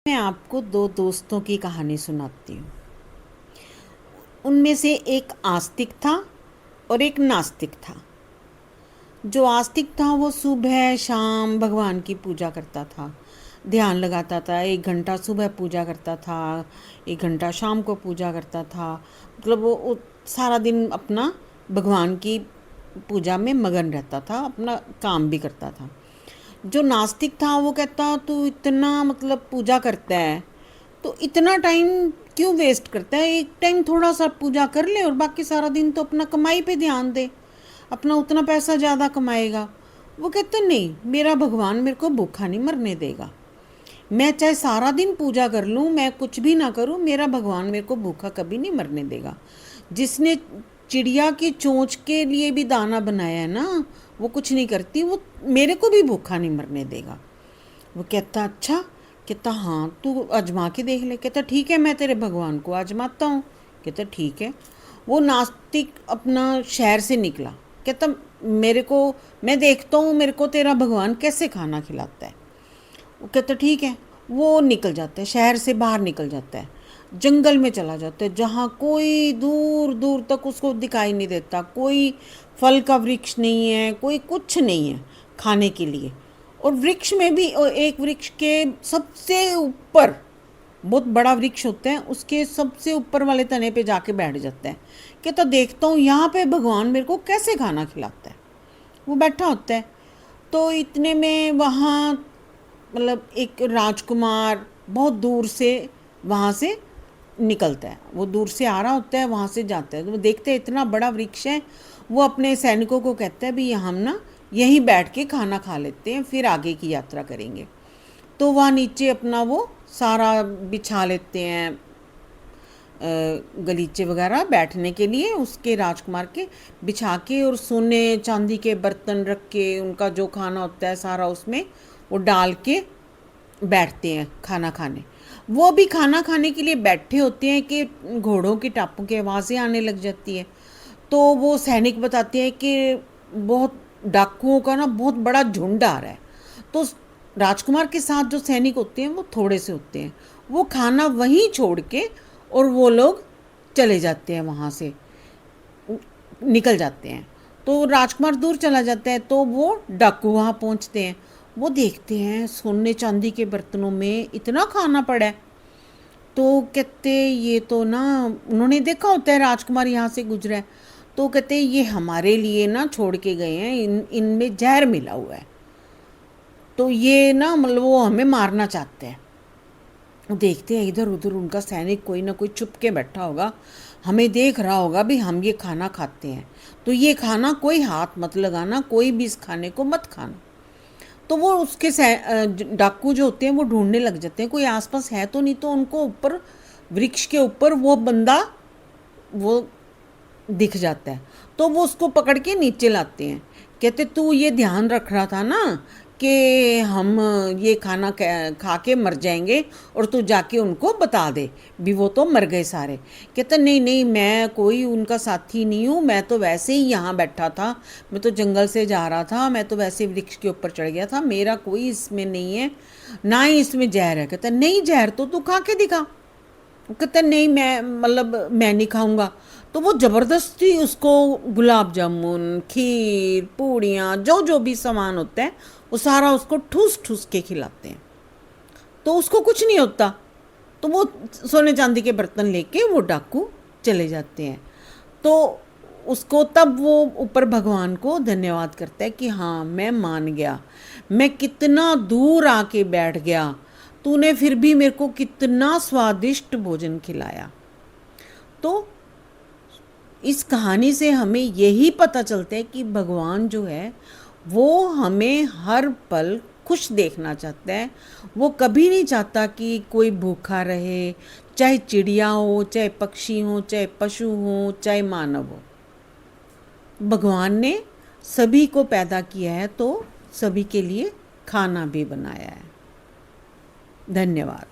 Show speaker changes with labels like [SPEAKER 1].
[SPEAKER 1] मैं आपको दो दोस्तों की कहानी सुनाती हूँ। उनमें से एक आस्तिक था और एक नास्तिक था। जो आस्तिक था वो सुबह शाम भगवान की पूजा करता था, ध्यान लगाता था। 1 घंटा सुबह पूजा करता था, 1 घंटा शाम को पूजा करता था। मतलब वो सारा दिन अपना भगवान की पूजा में मगन रहता था, अपना काम भी करता था। जो नास्तिक था वो कहता तू इतना मतलब पूजा करता है तो इतना टाइम क्यों वेस्ट करता है, एक टाइम थोड़ा सा पूजा कर ले और बाकी सारा दिन तो अपना कमाई पे ध्यान दे, अपना उतना पैसा ज़्यादा कमाएगा। वो कहते नहीं, मेरा भगवान मेरे को भूखा नहीं मरने देगा। मैं चाहे सारा दिन पूजा कर लूँ, मैं कुछ भी ना करूँ, मेरा भगवान मेरे को भूखा कभी नहीं मरने देगा। जिसने चिड़िया की चोंच के लिए भी दाना बनाया है ना, वो कुछ नहीं करती, वो मेरे को भी भूखा नहीं मरने देगा। वो कहता अच्छा, कहता हाँ तू आजमा के देख ले। कहता ठीक है, मैं तेरे भगवान को आजमाता हूँ। कहता ठीक है। वो नास्तिक अपना शहर से निकला। कहता मेरे को, मैं देखता हूँ मेरे को तेरा भगवान कैसे खाना खिलाता है। वो कहता ठीक है। वो निकल जाता है, शहर से बाहर निकल जाता है, जंगल में चला जाता है जहाँ कोई दूर दूर तक उसको दिखाई नहीं देता। कोई फल का वृक्ष नहीं है, कोई कुछ नहीं है खाने के लिए। और वृक्ष में भी एक वृक्ष के सबसे ऊपर, बहुत बड़ा वृक्ष होता है, उसके सबसे ऊपर वाले तने पे जाके बैठ जाता है। कहता देखता हूँ यहाँ पे भगवान मेरे को कैसे खाना खिलाता है। वो बैठा होता है। तो इतने में वहाँ मतलब एक राजकुमार बहुत दूर से वहाँ से निकलता है। वो दूर से आ रहा होता है, वहाँ से जाता है। तो वो देखते हैं इतना बड़ा वृक्ष है। वो अपने सैनिकों को कहता है भी हम ना यहीं बैठ के खाना खा लेते हैं, फिर आगे की यात्रा करेंगे। तो वहाँ नीचे अपना वो सारा बिछा लेते हैं, गलीचे वगैरह बैठने के लिए उसके राजकुमार के बिछा के, और सोने चांदी के बर्तन रख के उनका जो खाना होता है सारा उसमें वो डाल के बैठते हैं खाना खाने। वो भी खाना खाने के लिए बैठे होते हैं कि घोड़ों की टापों की आवाज़ें आने लग जाती है। तो वो सैनिक बताते हैं कि बहुत डाकुओं का ना बहुत बड़ा झुंड आ रहा है। तो राजकुमार के साथ जो सैनिक होते हैं वो थोड़े से होते हैं। वो खाना वहीं छोड़ के और वो लोग चले जाते हैं, वहाँ से निकल जाते हैं। तो राजकुमार दूर चला जाता है। तो वो डाकू वहाँ पहुँचते हैं। वो देखते हैं सोने चांदी के बर्तनों में इतना खाना पड़ा है। तो कहते ये तो ना, उन्होंने देखा होता है राजकुमार यहाँ से गुजरा है। तो कहते ये हमारे लिए ना छोड़ के गए हैं, इनमें जहर मिला हुआ है, तो ये ना मतलब वो हमें मारना चाहते हैं। देखते हैं इधर उधर उनका सैनिक कोई ना कोई छुप के बैठा होगा, हमें देख रहा होगा भी हम ये खाना खाते हैं, तो ये खाना कोई हाथ मत लगाना, कोई भी इस खाने को मत खाना। तो वो उसके डाकू जो होते हैं वो ढूंढने लग जाते हैं कोई आसपास है तो नहीं। तो उनको ऊपर वृक्ष के ऊपर वो बंदा वो दिख जाता है। तो वो उसको पकड़ के नीचे लाते हैं। कहते तू ये ध्यान रख रहा था ना कि हम ये खाना खा के मर जाएंगे, और तू जाके उनको बता दे भी वो तो मर गए सारे। कहता नहीं नहीं, मैं कोई उनका साथी नहीं हूँ, मैं तो वैसे ही यहाँ बैठा था, मैं तो जंगल से जा रहा था, मैं तो वैसे वृक्ष के ऊपर चढ़ गया था, मेरा कोई इसमें नहीं है, ना ही इसमें जहर है। कहता नहीं, जहर तो तू खा के दिखा। कहता नहीं, मैं मतलब मैं नहीं खाऊंगा। तो वो ज़बरदस्ती उसको गुलाब जामुन, खीर, पूड़ियाँ, जो जो भी सामान होता है वो सारा उसको ठूस ठूस के खिलाते हैं। तो उसको कुछ नहीं होता। तो वो सोने चांदी के बर्तन लेके वो डाकू चले जाते हैं। तो उसको तब वो ऊपर भगवान को धन्यवाद करता है कि हाँ मैं मान गया, मैं कितना दूर आके बैठ गया, तूने फिर भी मेरे को कितना स्वादिष्ट भोजन खिलाया। तो इस कहानी से हमें यही पता चलता है कि भगवान जो है वो हमें हर पल खुश देखना चाहता है। वो कभी नहीं चाहता कि कोई भूखा रहे, चाहे चिड़िया हो, चाहे पक्षी हो, चाहे पशु हो, चाहे मानव हो। भगवान ने सभी को पैदा किया है तो सभी के लिए खाना भी बनाया है। धन्यवाद।